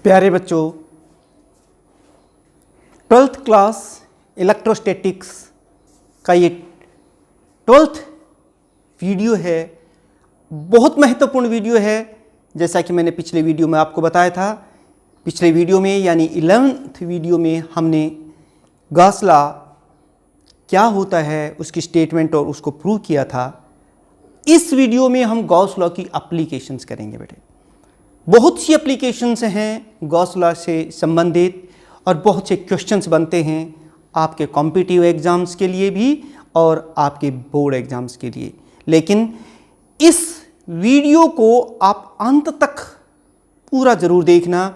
प्यारे बच्चों, 12th class electrostatics का ये 12th वीडियो है। बहुत महत्वपूर्ण वीडियो है। जैसा कि मैंने पिछले वीडियो में आपको बताया था, पिछले वीडियो में यानी 11th वीडियो में हमने गॉस लॉ क्या होता है उसकी स्टेटमेंट और उसको प्रूव किया था। इस वीडियो में हम गॉस लॉ की एप्लीकेशंस करेंगे बेटे। बहुत सी एप्लीकेशंस हैं गॉस लॉ से संबंधित और बहुत से क्वेश्चंस बनते हैं आपके कॉम्पिटिटिव एग्ज़ाम्स के लिए भी और आपके बोर्ड एग्ज़ाम्स के लिए। लेकिन इस वीडियो को आप अंत तक पूरा ज़रूर देखना।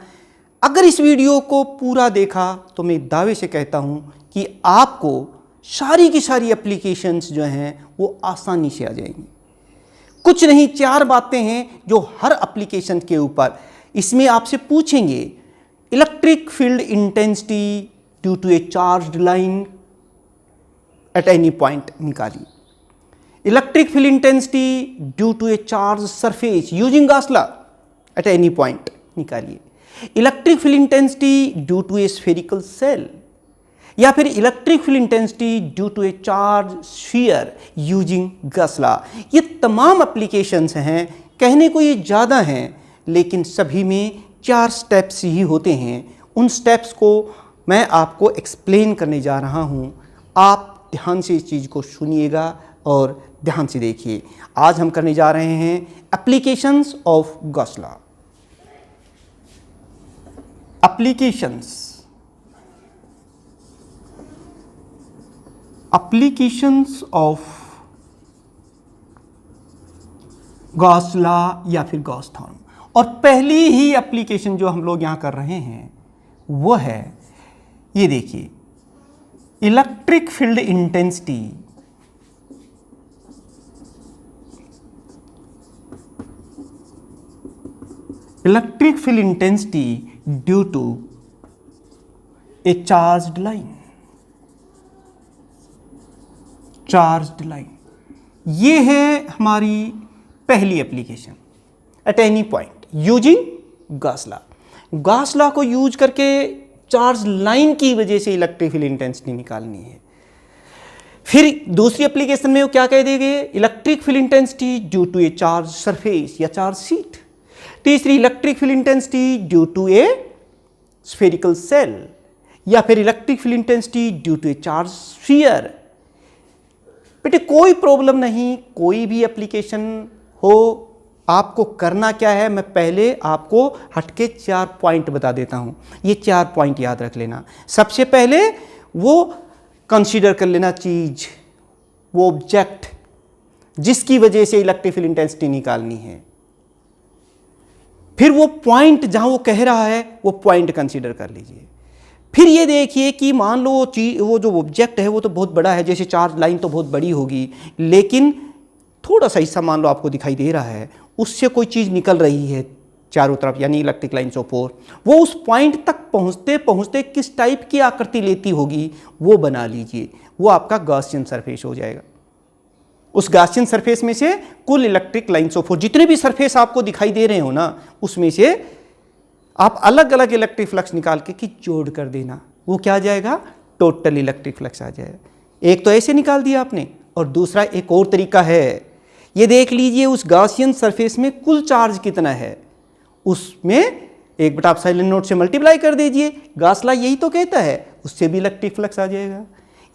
अगर इस वीडियो को पूरा देखा तो मैं दावे से कहता हूँ कि आपको सारी की सारी एप्लीकेशंस जो हैं वो आसानी से आ जाएंगी। कुछ नहीं, 4 बातें हैं जो हर एप्लीकेशन के ऊपर इसमें आपसे पूछेंगे। Electric field intensity due to a charged line at any point निकालिए। Electric field intensity due to a charge surface using Gauss law at any point निकालिए। Electric field intensity due to a spherical shell या फिर electric field intensity due to a charge sphere using Gauss law. ये तमाम applications हैं। कहने को ये ज़्यादा हैं लेकिन सभी में 4 स्टेप्स ही होते हैं। उन स्टेप्स को मैं आपको एक्सप्लेन करने जा रहा हूँ। आप ध्यान से इस चीज़ को सुनिएगा और ध्यान से देखिए। आज हम करने जा रहे हैं applications of Gauss law. Applications of Gauss law या फिर गॉस थ्योरम। और पहली ही एप्लीकेशन जो हम लोग यहाँ कर रहे हैं वो है, ये देखिए, electric field intensity due to a charged line. ये है हमारी पहली application at any point using Gauss law. Gauss law को यूज करके चार्ज लाइन की वजह से इलेक्ट्रिक फील्ड इंटेंसिटी निकालनी है। फिर दूसरी एप्लीकेशन में वो क्या कह देंगे, electric field intensity due to a charge surface या चार्ज शीट। तीसरी electric field intensity due to a spherical shell या फिर electric field intensity due to a charge sphere. बेटे कोई प्रॉब्लम नहीं, कोई भी एप्लीकेशन हो, आपको करना क्या है, मैं पहले आपको हटके 4 पॉइंट बता देता हूं। ये 4 पॉइंट याद रख लेना। सबसे पहले वो कंसीडर कर लेना चीज, वो ऑब्जेक्ट जिसकी वजह से इलेक्ट्रिक फील्ड इंटेंसिटी निकालनी है। फिर वो पॉइंट जहां वो कह रहा है वो पॉइंट कंसीडर कर लीजिए। फिर ये देखिए कि मान लो वो जो ऑब्जेक्ट है वो तो बहुत बड़ा है, जैसे चार्ज लाइन तो बहुत बड़ी होगी, लेकिन थोड़ा सा हिस्सा मान लो आपको दिखाई दे रहा है, उससे कोई चीज़ निकल रही है चारों तरफ, यानी इलेक्ट्रिक लाइन ऑफ फोर्स। वो उस पॉइंट तक पहुंचते पहुंचते किस टाइप की आकृति लेती होगी वो बना लीजिए। वो आपका गॉसियन सरफेस हो जाएगा। उस गॉसियन सरफेस में से कुल इलेक्ट्रिक लाइन्स ऑफ फोर्स जितने भी सरफेस आपको दिखाई दे रहे हो ना, उसमें से आप अलग अलग इलेक्ट्रिक फ्लक्स निकाल के जोड़ कर देना। वो क्या आ जाएगा, टोटल इलेक्ट्रिक फ्लक्स आ जाएगा। एक तो ऐसे निकाल दिया आपने, और दूसरा एक और तरीका है, ये देख लीजिए उस गॉसियन सरफेस में कुल चार्ज कितना है, उसमें 1/ε नोट से मल्टीप्लाई कर दीजिए। गॉस लॉ यही तो कहता है, उससे भी इलेक्ट्रिक फ्लक्स आ जाएगा।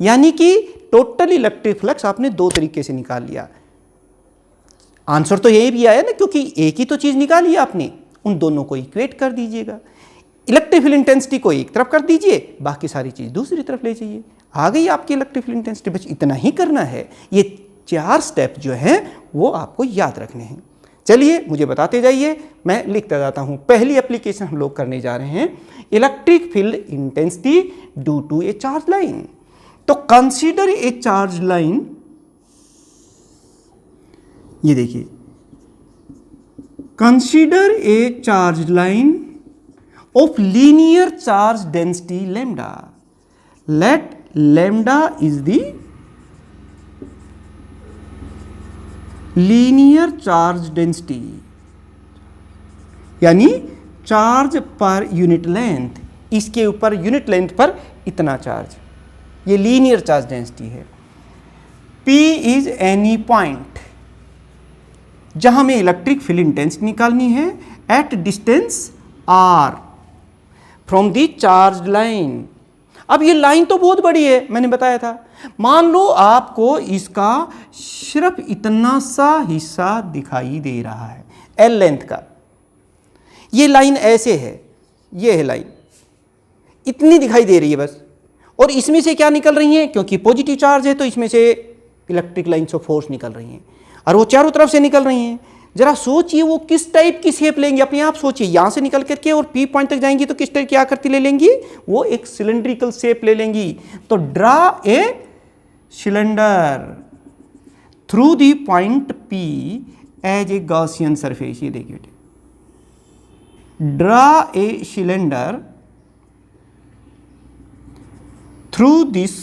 यानी कि टोटल इलेक्ट्रिक फ्लक्स आपने 2 तरीके से निकाल लिया। आंसर तो यही भी आया ना, क्योंकि एक ही तो चीज़ निकाली आपने। उन दोनों को इक्वेट कर दीजिएगा। इलेक्ट्रिक फील्ड इंटेंसिटी को एक तरफ कर दीजिए, बाकी सारी चीज़ दूसरी तरफ ले जाइए, आ गई आपकी इलेक्ट्रिक फील्ड इंटेंसिटी। बस इतना ही करना है। ये 4 स्टेप जो हैं वो आपको याद रखने हैं। चलिए मुझे बताते जाइए, मैं लिखता जाता हूँ। पहली एप्लीकेशन हम लोग करने जा रहे हैं, electric field intensity due to a charge line. तो कंसीडर ए चार्ज लाइन, ये देखिए, consider a charge line of linear charge density lambda. Let lambda is the linear charge density, यानी चार्ज पर यूनिट लेंथ, इसके ऊपर unit length पर इतना charge, ये linear charge density है। P इज एनी पॉइंट जहां हमें इलेक्ट्रिक फील्ड इंटेंसिटी निकालनी है at distance r from the charge line. अब ये लाइन तो बहुत बड़ी है, मैंने बताया था। मान लो आपको इसका सिर्फ इतना सा हिस्सा दिखाई दे रहा है L लेंथ का, ये लाइन ऐसे है, ये है लाइन, इतनी दिखाई दे रही है बस, और इसमें से क्या निकल रही है, क्योंकि पॉजिटिव चार्ज है तो इसमें से इलेक्ट्रिक लाइन्स ऑफ फोर्स निकल रही हैं, और वो चारों तरफ से निकल रही हैं। जरा सोचिए वो किस टाइप की शेप लेंगी, अपने आप सोचिए। यहां से निकल करके और P पॉइंट तक जाएंगी तो किस टाइप की आकृति ले लेंगी, वो एक सिलेंड्रिकल शेप ले लेंगी। तो draw a cylinder through the point P as a Gaussian surface. ये देखिए, draw a cylinder through this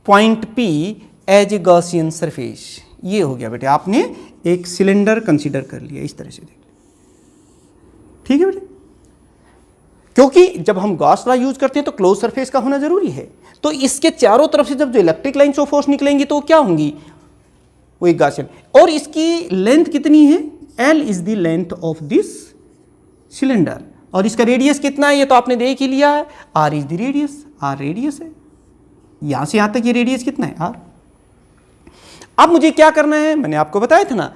point P as a Gaussian surface. ये हो गया बेटे, आपने एक सिलेंडर कंसीडर कर लिया इस तरह से, देख, ठीक है बेटे। क्योंकि जब हम गॉस लॉ यूज करते हैं तो क्लोज सरफेस का होना जरूरी है, तो इसके चारों तरफ से जब जो इलेक्ट्रिक लाइन्स ऑफ फोर्स निकलेंगी तो क्या होंगी, वो एक गॉसियन। और इसकी लेंथ कितनी है, L is the length of this cylinder, और इसका रेडियस कितना है ये तो आपने देख ही लिया है, R is the radius, R radius है, यहां से यहां तक ये रेडियस कितना है, R। अब मुझे क्या करना है, मैंने आपको बताया था ना,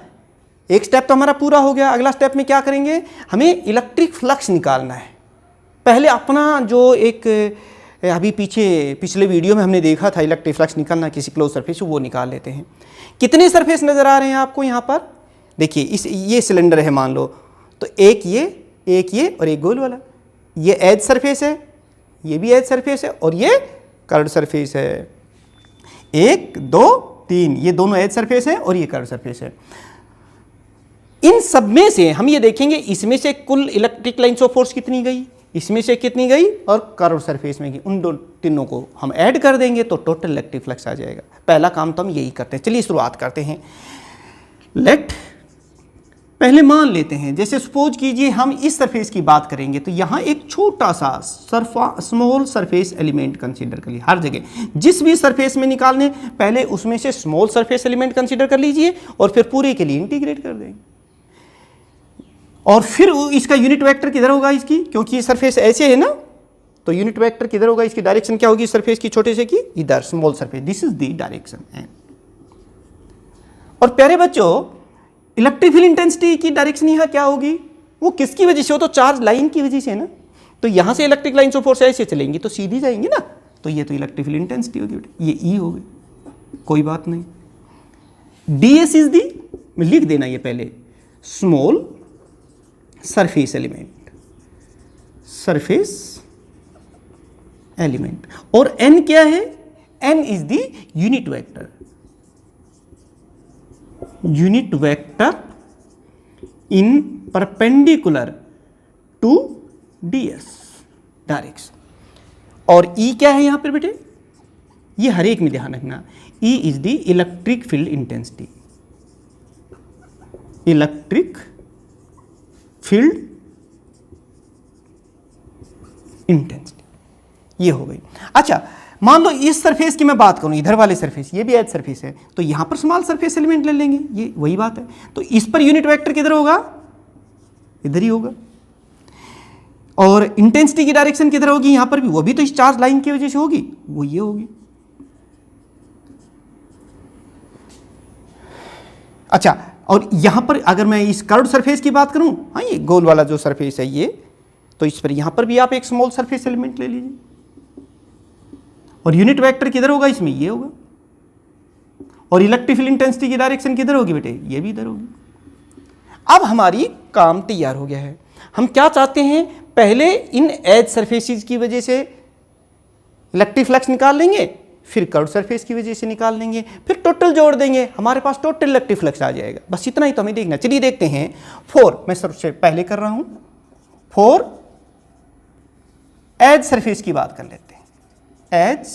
एक स्टेप तो हमारा पूरा हो गया। अगला स्टेप में क्या करेंगे, हमें इलेक्ट्रिक फ्लक्स निकालना है। पहले अपना जो एक अभी पिछले वीडियो में हमने देखा था इलेक्ट्रिक फ्लक्स निकालना किसी क्लोज सरफेस, वो निकाल लेते हैं। कितने सरफेस नजर आ रहे हैं आपको यहाँ पर, देखिए ये सिलेंडर है मान लो, तो एक ये और एक गोल वाला, ये एज सरफेस है, ये भी एज सरफेस है, और ये कर्व्ड सरफेस है। 1 2 3, ये दोनों एज सरफेस है और ये कर्व्ड सरफेस है। इन सब में से हम ये देखेंगे इसमें से कुल इलेक्ट्रिक लाइन्स ऑफ फोर्स कितनी गई, इसमें से कितनी गई, और कर्व्ड सरफेस में गई, उन दो तीनों को हम ऐड कर देंगे तो टोटल इलेक्ट्रिक फ्लक्स आ जाएगा। पहला काम तो हम यही करते हैं। चलिए शुरुआत करते हैं। पहले मान लेते हैं, जैसे सपोज कीजिए हम इस सरफेस की बात करेंगे तो यहाँ एक छोटा सा स्मॉल सरफेस एलिमेंट कंसीडर कर लीजिए। हर जगह जिस भी सरफेस में निकालने पहले उसमें से स्मॉल सरफेस एलिमेंट कंसीडर कर लीजिए और फिर पूरे के लिए इंटीग्रेट कर देंगे। और फिर इसका यूनिट वेक्टर किधर होगा इसकी, क्योंकि ये सरफेस ऐसे है ना, तो यूनिट वेक्टर किधर होगा, इसकी डायरेक्शन क्या होगी सरफेस की, छोटे से की इधर, small surface, this is the direction. और प्यारे बच्चों, इलेक्ट्रिक फील्ड इंटेंसिटी की डायरेक्शन यहाँ क्या होगी, वो किसकी वजह से हो, तो चार्ज लाइन की वजह से है ना। तो यहां से इलेक्ट्रिक लाइन्स ऑफ फोर्स ऐसे चलेंगी तो सीधी जाएंगी ना, तो ये तो इलेक्ट्रिक फील्ड इंटेंसिटी होगी बेटा, ये E होगी, कोई बात नहीं। ds इज दी, लिख देना ये पहले, स्मॉल सरफेस एलिमेंट, और n क्या है, n is the unit vector in perpendicular to ds direction. और E क्या है यहां पर बेटे, ये हर एक में ध्यान रखना, E is the electric field intensity, electric field intensity, ये हो गई। अच्छा, मान लो इस सरफेस की मैं बात करूं, इधर वाले सरफेस, ये भी एज सरफेस है, तो यहां पर स्मॉल सरफेस एलिमेंट ले लेंगे, ये वही बात है। तो इस पर यूनिट वेक्टर किधर होगा, इधर ही होगा। और इंटेंसिटी की डायरेक्शन किधर होगी, यहां पर भी, वो भी तो इस चार्ज लाइन की वजह से होगी, वो ये होगी। अच्छा, और यहां पर अगर मैं इस कर्व्ड सरफेस की बात करूं, हाँ ये गोल वाला जो सरफेस है ये, तो इस पर यहां पर भी आप एक स्मॉल सरफेस एलिमेंट ले लीजिए, और यूनिट वेक्टर किधर होगा, इसमें ये होगा। और इलेक्ट्रिक फील्ड इंटेंसिटी की डायरेक्शन किधर होगी बेटे, ये भी इधर होगी। अब हमारी काम तैयार हो गया है। हम क्या चाहते हैं, पहले इन एज सरफेसेस की वजह से इलेक्ट्रिक फ्लक्स निकाल लेंगे, फिर कर्व्ड सरफेस की वजह से निकाल लेंगे, फिर टोटल जोड़ देंगे, हमारे पास टोटल इलेक्ट्रिक फ्लक्स आ जाएगा। बस इतना ही तो हमें देखना। चलिए देखते हैं। 4 मैं सबसे पहले कर रहा हूं, 4 एज सरफेस की बात कर लेते हैं। एज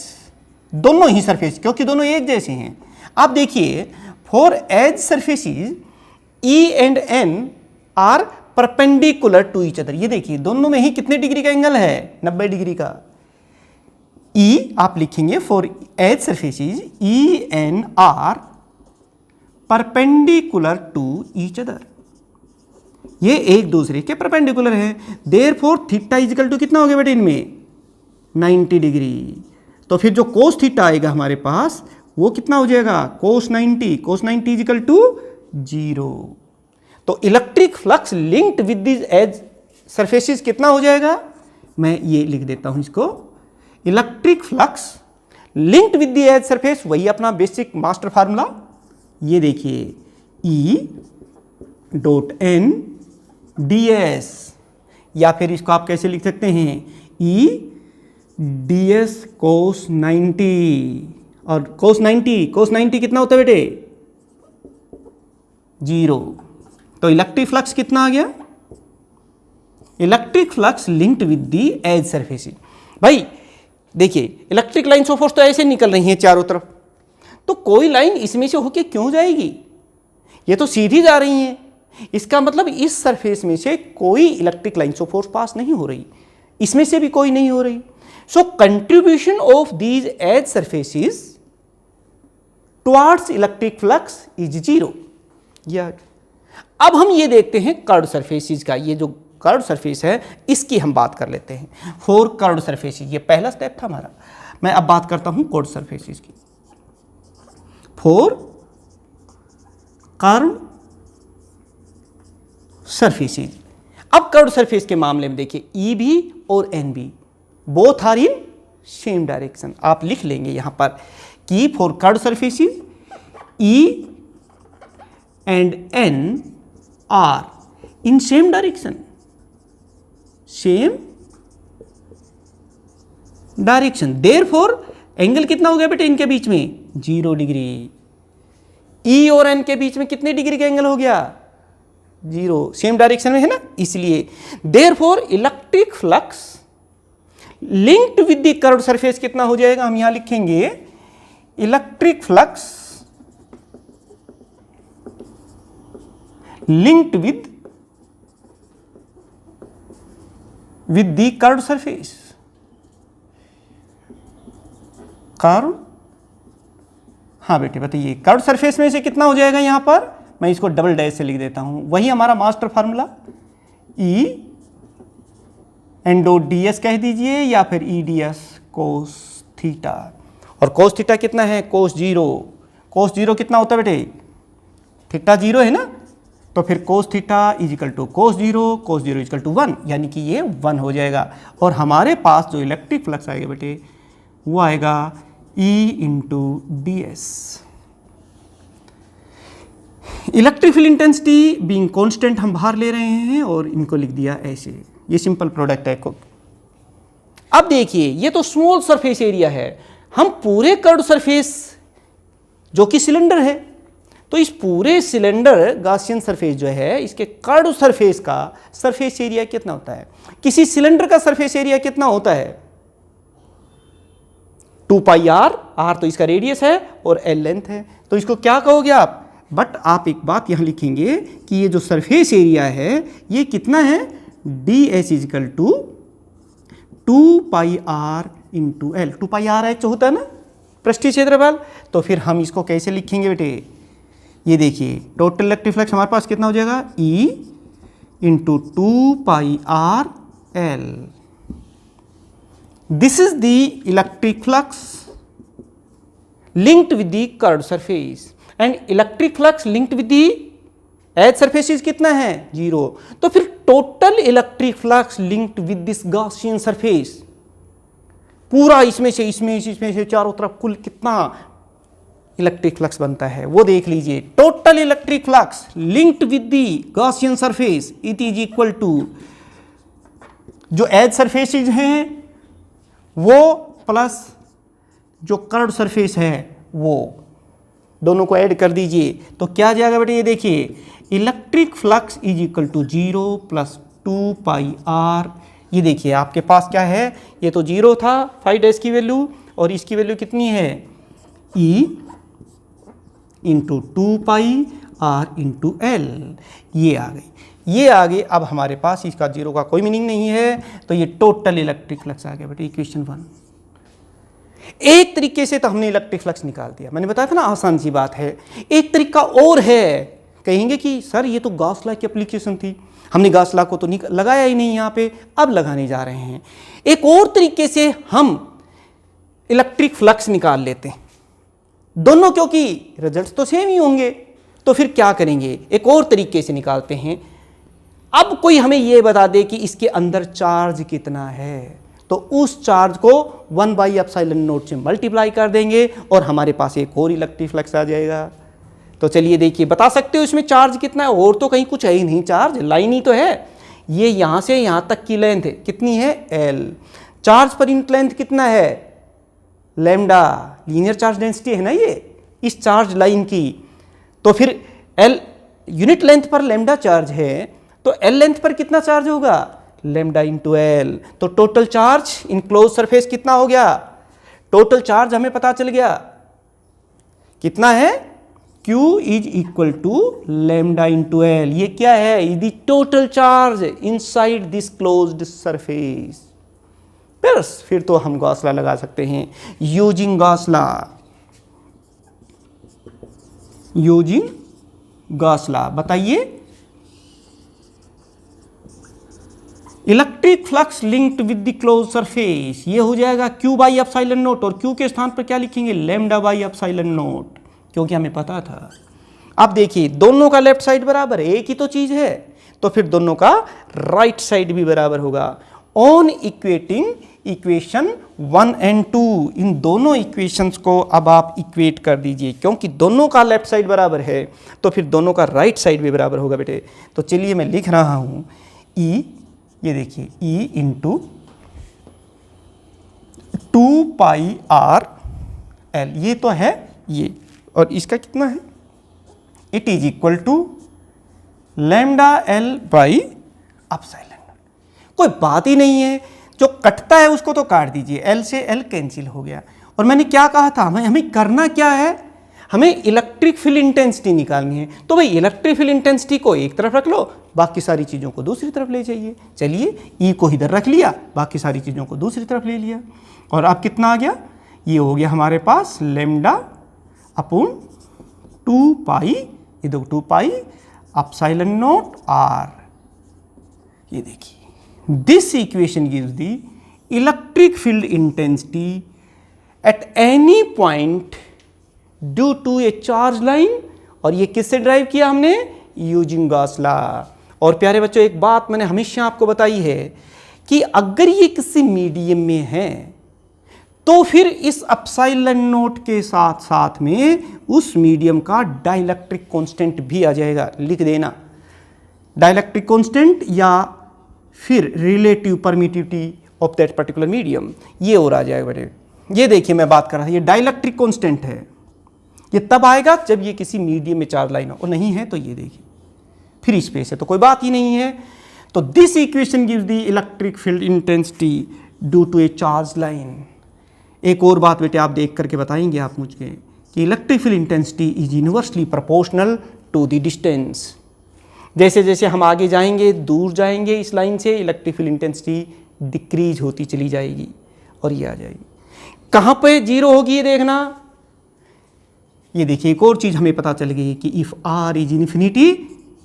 दोनों ही सरफेस, क्योंकि दोनों एक जैसे हैं। आप देखिए, for edge surfaces E and N are perpendicular to each other. ये देखिए दोनों में ही कितने डिग्री का एंगल है, 90 डिग्री का। ई आप लिखेंगे for edge surfaces E N are perpendicular to each other, ये एक दूसरे के परपेंडिकुलर है। देयरफॉर थीटा इजिकल टू कितना हो गया बेटे इनमें, 90 डिग्री। तो फिर जो कोस थीटा आएगा हमारे पास वो कितना हो जाएगा, कोस 90 इजिकल टू 0। तो electric flux linked with this edge surfaces कितना हो जाएगा, मैं ये लिख देता हूं इसको, electric flux linked with the edge surface, वही अपना बेसिक मास्टर फार्मूला। ये देखिए E dot N D S, या फिर इसको आप कैसे लिख सकते हैं, E डी एस कोस 90, और कोस 90 कितना होता है बेटे, 0। तो इलेक्ट्रिक फ्लक्स कितना आ गया, electric flux linked with the edge surface. भाई देखिए इलेक्ट्रिक लाइन्स ऑफ फोर्स तो ऐसे निकल रही हैं चारों तरफ, तो कोई लाइन इसमें से होके क्यों जाएगी, ये तो सीधी जा रही हैं, इसका मतलब इस सरफेस में से कोई electric lines of force pass नहीं हो रही, इसमें से भी कोई नहीं हो रही। So contribution of these edge surfaces towards electric flux is 0। अब हम ये देखते हैं कर्व्ड सरफेसेस का, ये जो कर्व्ड सरफेस है इसकी हम बात कर लेते हैं। फोर कर्व्ड सरफेसेस, ये पहला स्टेप था हमारा। मैं अब बात करता हूं कर्व्ड सरफेसेस की। For curved surfaces. अब कर्व्ड सरफेस के मामले में देखिए ई भी और एन भी both are in same direction. आप लिख लेंगे यहां पर कि for curved surfaces E and N are in same direction, therefore angle कितना हो गया बेटे इनके बीच में, 0 डिग्री। ई और एन के बीच में कितने डिग्री का एंगल हो गया, 0, सेम डायरेक्शन में है ना, इसलिए therefore electric flux linked with the curved surface कितना हो जाएगा, हम यहां लिखेंगे electric flux linked with the curved surface, curve, हाँ बेटे बताइए कर्व्ड सरफेस में से कितना हो जाएगा, यहां पर मैं इसको डबल डैश से लिख देता हूं, वही हमारा master formula E N dot D S कह दीजिए या फिर E D S cos theta. और कोस थीटा कितना है, कोस 0। कोस 0 कितना होता है बेटे, थीटा 0 है ना, तो फिर cos theta equal to cos 0 equal to 1, यानी कि ये 1 हो जाएगा। और हमारे पास जो इलेक्ट्रिक फ्लक्स आएगा बेटे वो आएगा E into D S. Electric field intensity being constant हम बाहर ले रहे हैं और इनको लिख दिया ऐसे, ये सिंपल प्रोडक्ट है। अब देखिए ये तो स्मॉल सरफेस एरिया है, हम पूरे कर्व्ड सरफेस जो कि सिलेंडर है, तो इस पूरे सिलेंडर गॉसियन सरफेस जो है इसके कर्व्ड सरफेस का सरफेस एरिया कितना होता है, किसी सिलेंडर का सरफेस एरिया कितना होता है, 2 पाई आर, आर तो इसका रेडियस है और एल लेंथ है, तो इसको क्या कहोगे आप। बट आप एक बात यहां लिखेंगे कि ये जो सरफेस एरिया है ये कितना है, D S equal to 2 pi R into L. 2 pi R H होता है ना पृष्ठीय क्षेत्रफल, तो फिर हम इसको कैसे लिखेंगे बेटे, ये देखिए टोटल इलेक्ट्रिक फ्लक्स हमारे पास कितना हो जाएगा, E into 2 pi R L. This is the electric flux linked with the curved surface, and electric flux linked with the edge surface कितना है, 0। तो फिर total electric flux linked with this Gaussian surface, पूरा इसमें से चारों तरफ कुल कितना इलेक्ट्रिक फ्लक्स बनता है वो देख लीजिए। Total electric flux linked with the Gaussian surface it is equal to जो एज सरफेसेज हैं वो प्लस जो कर्व्ड सरफेस है वो, दोनों को ऐड कर दीजिए तो क्या आ जाएगा बेटे, ये देखिए electric flux is equal to 0 plus 2 pi R. ये देखिए आपके पास क्या है, ये तो 0 था 5 डैश की वैल्यू, और इसकी वैल्यू कितनी है, E into 2 pi R into L, ये आ गई। ये आगे अब हमारे पास इसका जीरो का कोई मीनिंग नहीं है, तो ये टोटल इलेक्ट्रिक फ्लक्स आ गया बेटे इक्वेशन 1। एक तरीके से तो हमने इलेक्ट्रिक फ्लक्स निकाल दिया, मैंने बताया था ना आसान सी बात है। एक तरीका और है, कहेंगे कि सर ये तो गॉस लॉ की एप्लीकेशन थी, हमने गॉस लॉ को तो लगाया ही नहीं यहाँ पे, अब लगाने जा रहे हैं। एक और तरीके से हम इलेक्ट्रिक फ्लक्स निकाल लेते हैं दोनों, क्योंकि रिजल्ट्स तो सेम ही होंगे। तो फिर क्या करेंगे, एक और तरीके से निकालते हैं। अब कोई हमें यह बता दे कि इसके अंदर चार्ज कितना है, तो उस चार्ज को 1/ε0 से मल्टीप्लाई कर देंगे और हमारे पास एक और इलेक्ट्रिक फ्लक्स आ जाएगा। तो चलिए देखिए, बता सकते हो इसमें चार्ज कितना है, और तो कहीं कुछ है ही नहीं, चार्ज लाइन ही तो है। ये यहां से यहां तक की लेंथ है, कितनी है L। Charge per unit length कितना है लैम्डा, लीनियर चार्ज डेंसिटी है ना ये इस चार्ज लाइन की। तो फिर L यूनिट लेंथ पर लैम्डा चार्ज है, तो L लेंथ पर कितना चार्ज होगा लैम्डा इंटू L। तो total charge in close surface कितना हो गया, टोटल चार्ज हमें पता चल गया कितना है, Q is equal to lambda into L। ये क्या है, the total charge inside this closed surface. फिर तो हम गॉस लॉ लगा सकते हैं, using Gauss law, using Gauss law. बताइए, electric flux linked with the close surface, ये हो जाएगा Q/ε0, और Q के स्थान पर क्या लिखेंगे λ/ε0, क्योंकि हमें पता था। अब देखिए दोनों का लेफ्ट साइड बराबर है, एक ही तो चीज है, तो फिर दोनों का राइट साइड भी बराबर होगा। ऑन इक्वेटिंग इक्वेशन 1 और 2, इन दोनों इक्वेशंस को अब आप इक्वेट कर दीजिए, क्योंकि दोनों का लेफ्ट साइड बराबर है तो फिर दोनों का राइट साइड भी बराबर होगा बेटे। तो चलिए मैं लिख रहा हूं E, ये देखिए E इंटू 2πr/L, ये तो है ये, और इसका कितना है, it is equal to λL/ε0। कोई बात ही नहीं है, जो कटता है उसको तो काट दीजिए, L से L कैंसिल हो गया। और मैंने क्या कहा था, हमें करना क्या है, हमें इलेक्ट्रिक फील्ड इंटेंसिटी निकालनी है। तो भाई इलेक्ट्रिक फील्ड इंटेंसिटी को एक तरफ रख लो, बाकी सारी चीज़ों को दूसरी तरफ ले जाइए। चलिए E को इधर रख लिया, बाकी सारी चीज़ों को दूसरी तरफ ले लिया, और अब कितना आ गया, ये हो गया हमारे पास λ/2π, ये देखो 2πε0r। ये देखिए this equation gives the electric field intensity at any point due to a charge line, और ये किससे ड्राइव किया हमने, यूजिंग गॉस लॉ। और प्यारे बच्चों एक बात मैंने हमेशा आपको बताई है कि अगर ये किसी मीडियम में है तो फिर इस ε0 के साथ साथ में उस मीडियम का डाइलेक्ट्रिक कांस्टेंट भी आ जाएगा। लिख देना डाइलेक्ट्रिक कांस्टेंट या फिर relative permittivity of that particular medium, ये और आ जाएगा बेटे। ये देखिए मैं बात कर रहा था, ये डाइलेक्ट्रिक कांस्टेंट है, ये तब आएगा जब ये किसी मीडियम में चार्ज लाइन हो, और नहीं है तो ये देखिए फ्री स्पेस है तो कोई बात ही नहीं है। तो this equation gives the electric field intensity due to a charge line. एक और बात बेटे आप देख करके बताएंगे आप मुझे कि electric field intensity is universally proportional to the distance. जैसे जैसे हम आगे जाएंगे, दूर जाएंगे इस लाइन से, इलेक्ट्रिक फील्ड इंटेंसिटी डिक्रीज होती चली जाएगी और ये आ जाएगी। कहाँ पे जीरो होगी ये देखना। ये देखिए एक और चीज़ हमें पता चल गई कि if R is infinity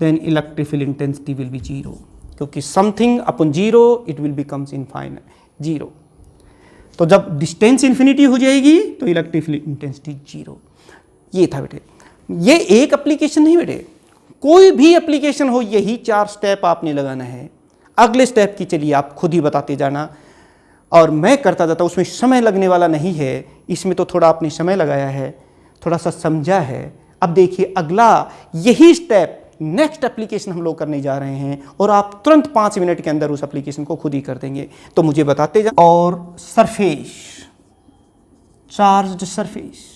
then electric field intensity will be zero, क्योंकि something upon zero it will becomes infinite zero. तो जब डिस्टेंस इन्फिनिटी हो जाएगी तो इलेक्ट्रिक फील्ड इंटेंसिटी जीरो। ये था बेटे, ये एक एप्लीकेशन नहीं बेटे, कोई भी एप्लीकेशन हो यही 4 स्टेप आपने लगाना है। अगले स्टेप की चलिए आप खुद ही बताते जाना, और मैं करता जाता, उसमें समय लगने वाला नहीं है, इसमें तो थोड़ा आपने समय लगाया है, थोड़ा सा समझा है। अब देखिए अगला यही स्टेप नेक्स्ट एप्लीकेशन हम लोग करने जा रहे हैं, और आप तुरंत 5 मिनट के अंदर उस एप्लीकेशन को खुद ही कर देंगे। तो मुझे बताते जा। और surface, charged surface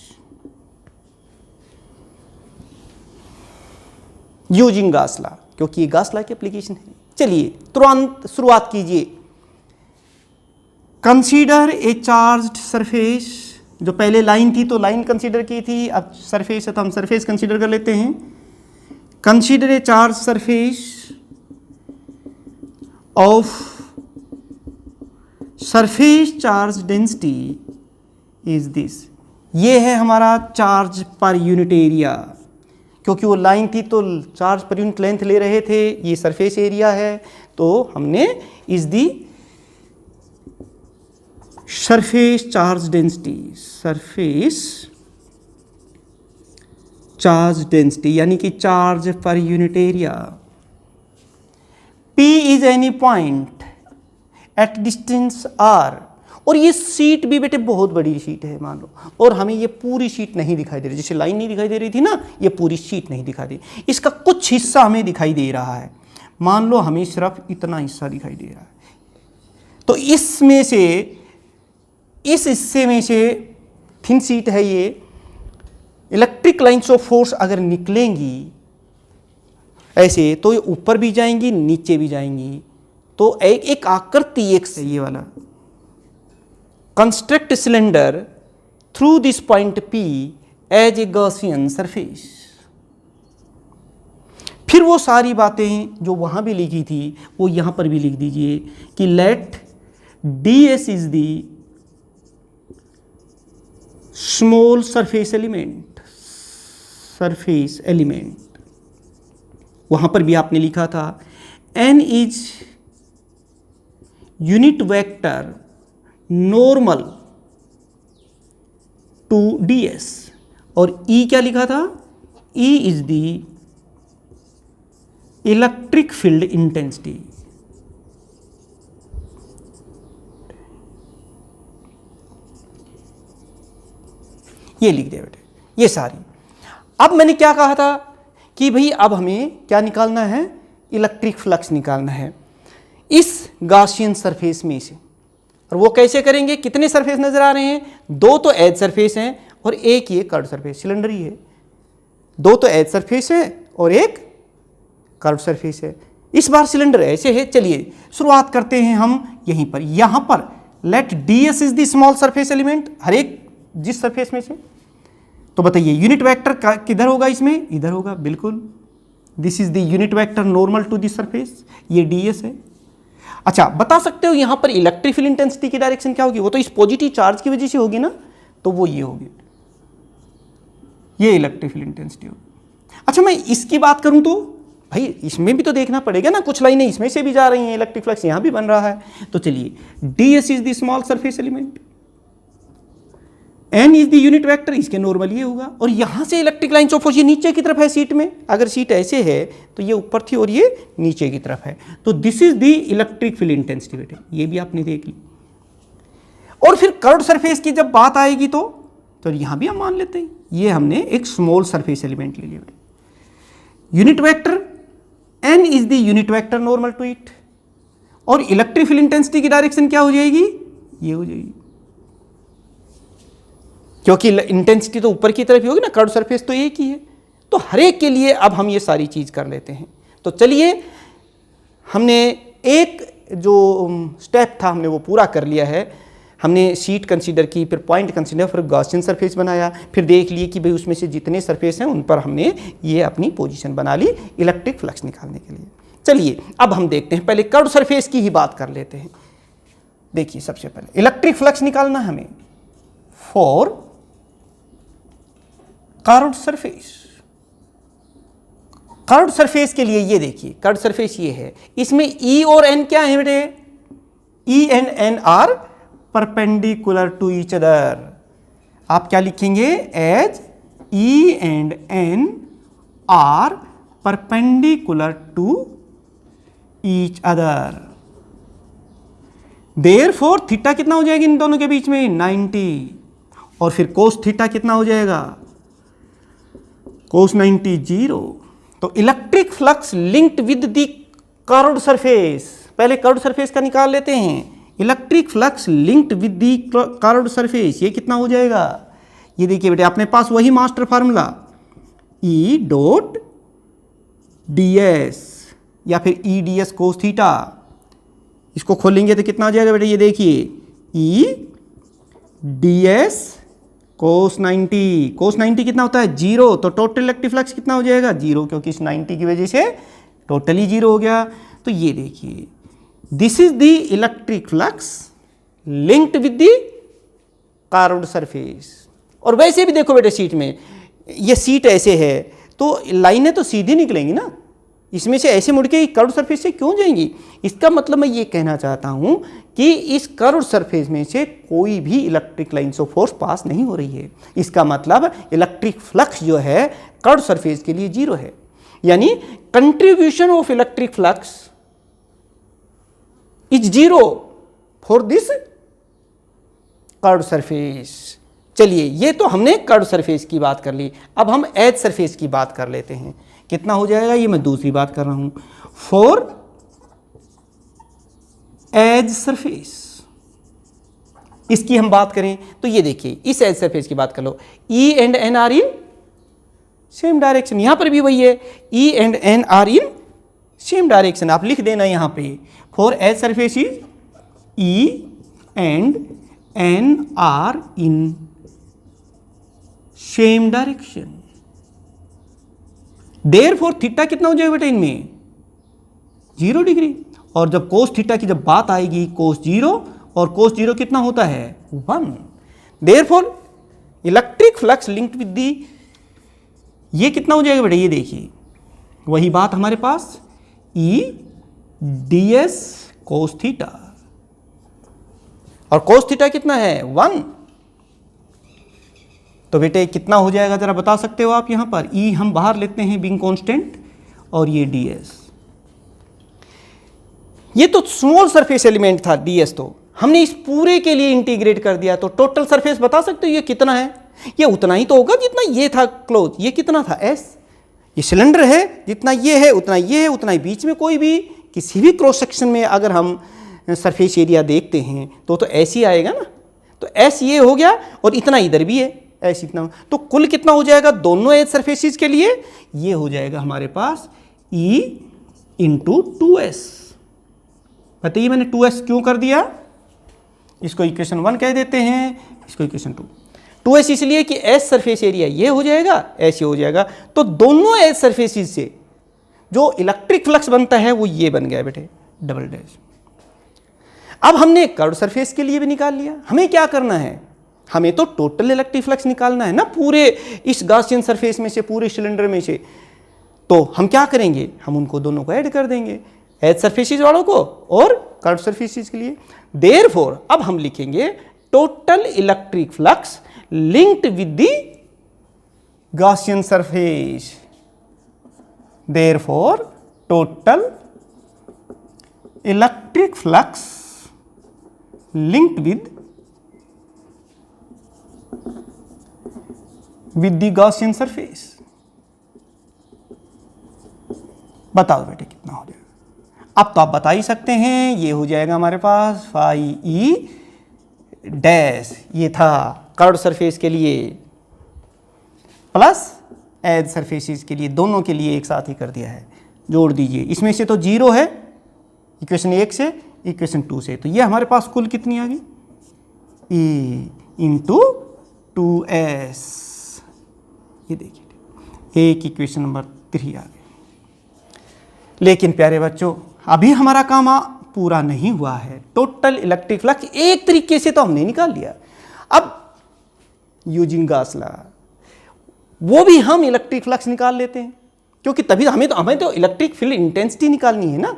using Gauss law, क्योंकि ये गॉस लॉ की एप्लीकेशन है। चलिए तुरंत शुरुआत कीजिए। कंसीडर ए चार्ज्ड सरफेस, जो पहले लाइन थी तो लाइन कंसीडर की थी, अब सरफेस है तो हम सरफेस कंसीडर कर लेते हैं। Consider a charge surface of surface charge density is this. ये है हमारा चार्ज पर यूनिट एरिया, क्योंकि वो लाइन थी तो चार्ज पर यूनिट लेंथ ले रहे थे, ये सरफेस एरिया है, तो हमने is the surface charge density, surface charge density यानी कि charge per unit area. P is any point eight distance R, और ये शीट भी बेटे बहुत बड़ी शीट है मान लो, और हमें ये पूरी शीट नहीं दिखाई दे रही, जैसे लाइन नहीं दिखाई दे रही थी ना, ये पूरी शीट नहीं दिखाई दे, इसका कुछ हिस्सा हमें दिखाई दे रहा है। मान लो हमें सिर्फ इतना हिस्सा दिखाई दे रहा है, तो इसमें से, इस हिस्से में से थिन शीट है ये, इलेक्ट्रिक लाइन्स ऑफ फोर्स अगर निकलेंगी ऐसे तो ये ऊपर भी जाएंगी नीचे भी जाएंगी, तो एक आकृति एक से ये वाला construct cylinder through this point P as a Gaussian surface. फिर वो सारी बातें जो वहां भी लिखी थी वो यहां पर भी लिख दीजिए कि let ds is the small surface element, surface element वहां पर भी आपने लिखा था n is unit vector normal to ds, और E क्या लिखा था, E is the electric field intensity. ये लिख दिया बेटे, ये सारी। अब मैंने क्या कहा था कि भाई अब हमें क्या निकालना है, इलेक्ट्रिक फ्लक्स निकालना है इस गॉसियन सरफेस में से। और वो कैसे करेंगे, कितने सरफेस नजर आ रहे हैं, दो तो एज सरफेस हैं और एक ये कर्व सरफेस, सिलेंडर ही है, दो तो एज सरफेस है और एक कर्व सरफेस है। इस बार सिलेंडर ऐसे है। चलिए शुरुआत करते हैं हम यहीं पर, यहां पर let ds is the small surface element, हर एक जिस सरफेस में से। तो बताइए यूनिट वेक्टर किधर होगा, इसमें इधर होगा, बिल्कुल this is the unit vector normal to this surface, ये ds है। अच्छा बता सकते हो यहां पर इलेक्ट्रिक फील्ड इंटेंसिटी की डायरेक्शन क्या होगी, वो तो इस पॉजिटिव चार्ज की वजह से होगी ना, तो वो ये होगी, ये इलेक्ट्रिक फील्ड इंटेंसिटी होगी। अच्छा मैं इसकी बात करूं तो भाई इसमें भी तो देखना पड़ेगा ना, कुछ लाइनें इसमें से भी जा रही हैं, इलेक्ट्रिक फ्लक्स यहां भी बन रहा है। तो चलिए ds is the small surface element, n is the unit vector, इसके नॉर्मल ये होगा, और यहां से इलेक्ट्रिक लाइन्स ऑफ फोर्स ये नीचे की तरफ है सीट में, अगर सीट ऐसे है तो ये ऊपर थी और ये नीचे की तरफ है, तो this is the electric field intensity बेटे, ये भी आपने देख ली। और फिर कर्व्ड सरफेस की जब बात आएगी तो यहां भी हम मान लेते हैं ये हमने एक स्मॉल सरफेस एलिमेंट ले लिया बेटे, unit vector n is the unit vector normal to it, और इलेक्ट्रिक फील्ड इंटेंसिटी की डायरेक्शन क्या हो जाएगी, ये हो जाएगी, क्योंकि इंटेंसिटी तो ऊपर की तरफ ही होगी ना, कर्व सरफेस तो एक ही है। तो हर एक के लिए अब हम ये सारी चीज कर लेते हैं। तो चलिए हमने एक जो स्टेप था हमने वो पूरा कर लिया है, हमने शीट कंसीडर की, फिर पॉइंट कंसीडर, फिर गॉसियन सरफेस बनाया, फिर देख लिए कि भाई उसमें से जितने सरफेस हैं उन पर हमने ये अपनी पोजीशन बना ली इलेक्ट्रिक फ्लक्स निकालने के लिए। चलिए अब हम देखते हैं, पहले कर्व सरफेस की ही बात कर लेते हैं। देखिए सबसे पहले इलेक्ट्रिक फ्लक्स निकालना हमें for curved surface. Curved surface के लिए ये देखिए, कर्व्ड सरफेस ये है, इसमें E और N क्या है बेटे, E and N are perpendicular to each other. आप क्या लिखेंगे, as E and N are perpendicular to each other, therefore theta कितना हो जाएगा इन दोनों के बीच में, 90, और फिर कोस थीटा कितना हो जाएगा, कोस 90 0। तो electric flux linked with the curved surface, पहले कर्व्ड सरफेस का निकाल लेते हैं, electric flux linked with the curved surface, ये कितना हो जाएगा, ये देखिए बेटे अपने पास वही master formula E dot ds या फिर E ds कोस थीटा, इसको खोलेंगे तो कितना हो जाएगा बेटे, ये देखिए E ds कोस 90, कोस 90 कितना होता है 0, तो टोटल इलेक्ट्रिक फ्लक्स कितना हो जाएगा 0, क्योंकि इस 90 की वजह से टोटली 0 हो गया। तो ये देखिए this is the electric flux linked with the curved surface. और वैसे भी देखो बेटे शीट में, ये शीट ऐसे है तो लाइनें तो सीधी निकलेंगी ना, इसमें से ऐसे मुड़ के कर्व्ड सरफेस से क्यों जाएंगी? इसका मतलब मैं ये कहना चाहता हूं कि इस कर्व्ड सरफेस में से कोई भी electric lines of force pass नहीं हो रही है। इसका मतलब इलेक्ट्रिक फ्लक्स जो है कर्व्ड सरफेस के लिए जीरो है, यानी contribution of electric flux is zero for this curved surface. चलिए, ये तो हमने कर्व्ड सरफेस की बात कर ली, अब हम एज सरफेस की बात कर लेते हैं। कितना हो जाएगा, ये मैं दूसरी बात कर रहा हूं, फॉर एज सरफेस। इसकी हम बात करें तो ये देखिए, इस एज सरफेस की बात कर लो, E and N are in same direction. यहां पर भी वही है, E and N are in same direction. आप लिख देना यहां पे, for edge surface is E and N are in same direction. Therefore theta कितना हो जाएगा बेटा इनमें, 0 डिग्री। और जब कोस थीटा की जब बात आएगी, कोस 0 और कोस 0 कितना होता है, 1। Therefore electric flux linked with दी, ये कितना हो जाएगा बेटा, ये देखिए वही बात हमारे पास, E ds कोस थीटा, और कोस थीटा कितना है, 1। तो बेटे कितना हो जाएगा जरा बता सकते हो आप? यहां पर E हम बाहर लेते हैं बीइंग कांस्टेंट, और ये ds, ये तो स्मॉल सरफेस एलिमेंट था ds, तो हमने इस पूरे के लिए इंटीग्रेट कर दिया, तो टोटल सरफेस बता सकते हो ये कितना है? ये उतना ही तो होगा जितना ये था क्लोज। ये कितना था, s। ये सिलेंडर है, जितना ये है उतना ये है, उतना ही बीच में कोई भी किसी भी क्रॉस सेक्शन में अगर हम सरफेस एरिया देखते हैं तो s ही आएगा ना। तो s ये हो गया और इतना इधर भी है, s इतना, तो कुल कितना हो जाएगा दोनों एज सरफेसिस के लिए? ये हो जाएगा हमारे पास E इंटू 2s। बताइए मैंने 2s क्यों कर दिया? इसको इक्वेशन 1 कह देते हैं, इसको इक्वेशन 2। 2s इसलिए कि एस सरफेस एरिया ये हो जाएगा, s ये हो जाएगा, तो दोनों एज सरफेसिस से जो इलेक्ट्रिक फ्लक्स बनता है वो ये बन गया बेटे, डबल डैश। अब हमने कर्व्ड सरफेस के लिए भी निकाल लिया। हमें क्या करना है, हमें तो टोटल इलेक्ट्रिक फ्लक्स निकालना है ना, पूरे इस गॉसियन सरफेस में से, पूरे सिलेंडर में से। तो हम क्या करेंगे, हम उनको दोनों को ऐड कर देंगे, एज सरफेसिस वालों को और कर्व्ड सरफेसिस के लिए। देयरफॉर अब हम लिखेंगे total electric flux linked with the Gaussian surface. Therefore total electric flux linked with the Gaussian surface. बताओ बेटे कितना हो जाएगा? अब तो आप बता ही सकते हैं, ये हो जाएगा हमारे पास फाई ई डैश, ये था कर्व्ड सरफेस के लिए, प्लस एज सरफेसिस के लिए, दोनों के लिए एक साथ ही कर दिया है। जोड़ दीजिए, इसमें से तो 0 है इक्वेशन 1 से, इक्वेशन 2 से, तो ये हमारे पास कुल कितनी आ गई, E इंटू 2s। ये देखिए एक इक्वेशन नंबर 3 आ गई। लेकिन प्यारे बच्चों, अभी हमारा काम पूरा नहीं हुआ है। टोटल इलेक्ट्रिक फ्लक्स एक तरीके से तो हमने निकाल लिया। अब यूजिंग गॉस लॉ वो भी हम इलेक्ट्रिक फ्लक्स निकाल लेते हैं, क्योंकि तभी हमें तो इलेक्ट्रिक फील्ड इंटेंसिटी निकालनी है ना।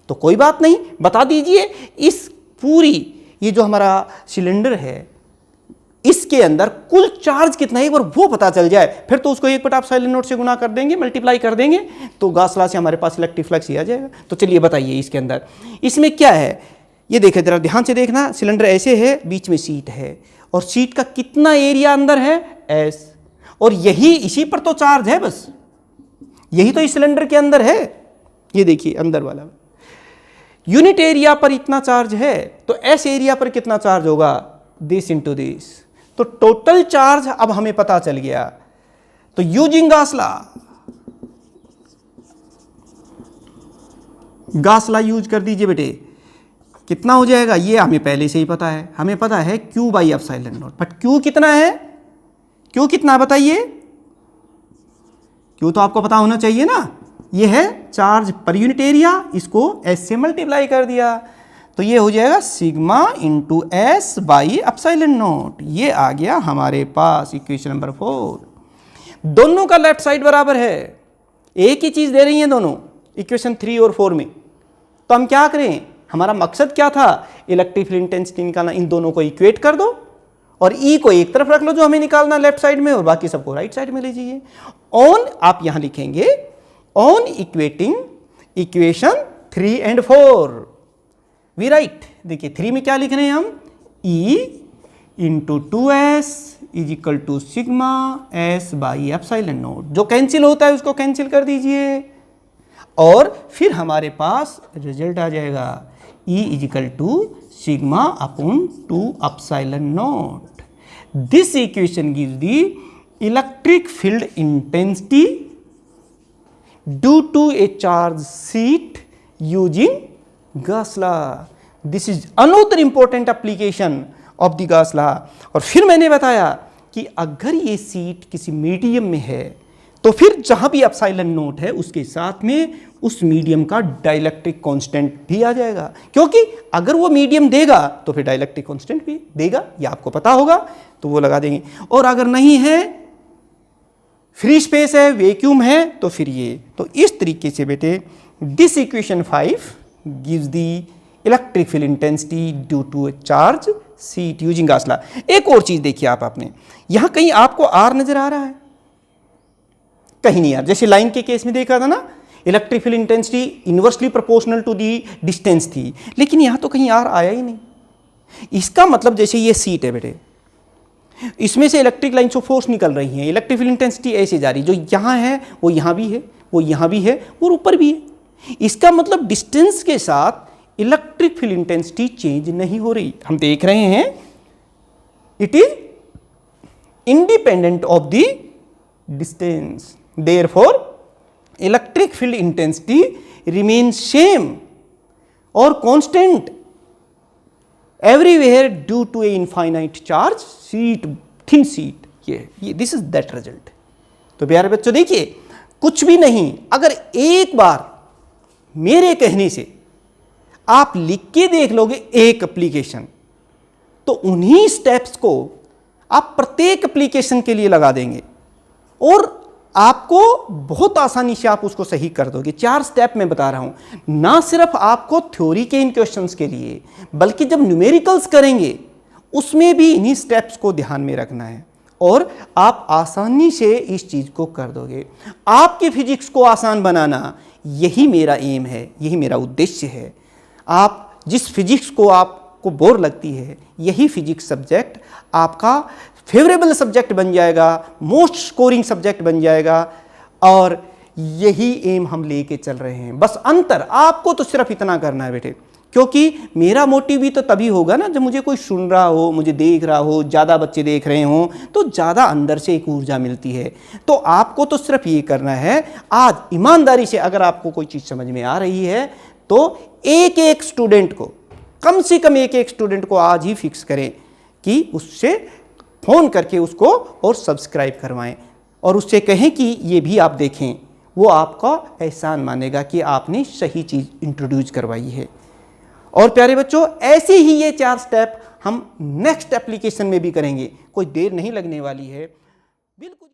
तो कोई बात नहीं, बता दीजिए इस पूरी ये जो हमारा सिलेंडर है इसके अंदर कुल चार्ज कितना है, एक बार वो पता चल जाए, फिर तो उसको 1/ε0 से गुना कर देंगे, मल्टीप्लाई कर देंगे, तो गॉस लॉ से हमारे पास इलेक्ट्रिक फ्लक्स ही आ जाएगा। तो चलिए बताइए इसके अंदर, इसमें क्या है, ये देखिए जरा ध्यान से देखना। सिलेंडर ऐसे है, बीच में सीट है, और सीट का कितना एरिया अंदर है, S, और यही इसी पर तो चार्ज है, बस यही तो इस सिलेंडर के अंदर है। ये देखिए अंदर वाला यूनिट एरिया पर इतना चार्ज है, तो S एरिया पर कितना चार्ज होगा, दिस इंटू दिस। तो टोटल चार्ज अब हमें पता चल गया। तो यूजिंग गॉस लॉ यूज कर दीजिए बेटे, कितना हो जाएगा, ये हमें पहले से ही पता है, हमें पता है Q/ε0, बट Q कितना है, Q कितना बताइए, Q तो आपको पता होना चाहिए ना, ये है चार्ज पर यूनिट एरिया, इसको एस से मल्टीप्लाई कर दिया तो ये हो जाएगा sigma into S by epsilon not. ये आ गया हमारे पास इक्वेशन नंबर 4। दोनों का लेफ्ट साइड बराबर है, एक ही चीज़ दे रही है दोनों इक्वेशन 3 और 4 में। तो हम क्या करें, हमारा मकसद क्या था, इलेक्ट्रिक फील्ड इंटेंसिटी निकालना। इन दोनों को इक्वेट कर दो और ई को एक तरफ रख लो जो हमें निकालना लेफ्ट साइड में, और बाकी सबको राइट साइड में ले जाइए। ऑन आप यहां लिखेंगे on equating equation 3 and 4 we write. देखिए 3 में क्या लिख रहे हैं हम, E into 2s is equal to sigma S by epsilon naught. जो कैंसिल होता है उसको कैंसिल कर दीजिए और फिर हमारे पास रिजल्ट आ जाएगा E is equal to sigma upon 2 epsilon naught. This equation gives the electric field intensity due to a charge sheet using Gauss law. This is another important application of the Gauss law. और फिर मैंने बताया कि अगर ये seat किसी medium में है तो फिर जहां भी एप्सिलॉन नॉट है उसके साथ में उस मीडियम का डाइलेक्ट्रिक कांस्टेंट भी आ जाएगा, क्योंकि अगर वो मीडियम देगा तो फिर डाइलेक्ट्रिक कांस्टेंट भी देगा, ये आपको पता होगा तो वो लगा देंगे। और अगर नहीं है, फ्री स्पेस है, वैक्यूम है, तो फिर ये। तो इस तरीके से बेटे this equation 5 gives the electric field intensity due to a charge sheet using Gauss law। एक और चीज देखिए आप, आपने यहां कहीं आपको R नजर आ रहा है, कहीं नहीं यार। जैसे लाइन के केस में देखा था ना, electric field intensity inversely proportional to the distance थी, लेकिन यहां तो कहीं R आया ही नहीं। इसका मतलब जैसे ये सीट है बेटे, इसमें से इलेक्ट्रिक लाइन्स ऑफ फोर्स निकल रही हैं, इलेक्ट्रिक फील्ड इंटेंसिटी ऐसे जा रही, जो यहां है वो यहां भी है, वो यहां भी है और ऊपर भी है। इसका मतलब डिस्टेंस के साथ इलेक्ट्रिक फील्ड इंटेंसिटी चेंज नहीं हो रही। हम देख रहे हैं it is independent of the distance, therefore electric field intensity remains same और constant everywhere due to a infinite charge sheet, thin sheet. ये दिस इज दैट रिजल्ट। तो प्यारे बच्चों देखिए, कुछ भी नहीं, अगर एक बार मेरे कहने से आप लिख के देख लोगे एक एप्लीकेशन, तो उन्हीं स्टेप्स को आप प्रत्येक एप्लीकेशन के लिए लगा देंगे और आपको बहुत आसानी से आप उसको सही कर दोगे। 4 स्टेप मैं बता रहा हूं, ना सिर्फ आपको थ्योरी के इन क्वेश्चंस के लिए, बल्कि जब न्यूमेरिकल्स करेंगे उसमें भी इन्हीं स्टेप्स को ध्यान में रखना है और आप आसानी से इस चीज को कर दोगे। आपके फिजिक्स को आसान बनाना, यही मेरा एम है, यही मेरा उद्देश्य है। आप जिस फिजिक्स को आपको बोर लगती है, यही फिजिक्स सब्जेक्ट आपका फेवरेबल सब्जेक्ट बन जाएगा, मोस्ट स्कोरिंग सब्जेक्ट बन जाएगा, और यही एम हम लेके चल रहे हैं। बस अंतर आपको तो सिर्फ इतना करना है बेटे, क्योंकि मेरा मोटिव भी तो तभी होगा ना जब मुझे कोई सुन रहा हो, मुझे देख रहा हो, ज़्यादा बच्चे देख रहे हों, तो ज़्यादा अंदर से एक ऊर्जा मिलती है। तो आपको तो सिर्फ ये करना है, आज ईमानदारी से अगर आपको कोई चीज़ समझ में आ रही है तो एक एक स्टूडेंट को, कम से कम एक एक स्टूडेंट को आज ही फिक्स करें कि उससे फ़ोन करके उसको और सब्सक्राइब करवाएं और उससे कहें कि ये भी आप देखें। वो आपका एहसान मानेगा कि आपने सही चीज़ इंट्रोड्यूस करवाई है। और प्यारे बच्चों, ऐसे ही ये 4 स्टेप हम नेक्स्ट एप्लीकेशन में भी करेंगे, कोई देर नहीं लगने वाली है बिल्कुल।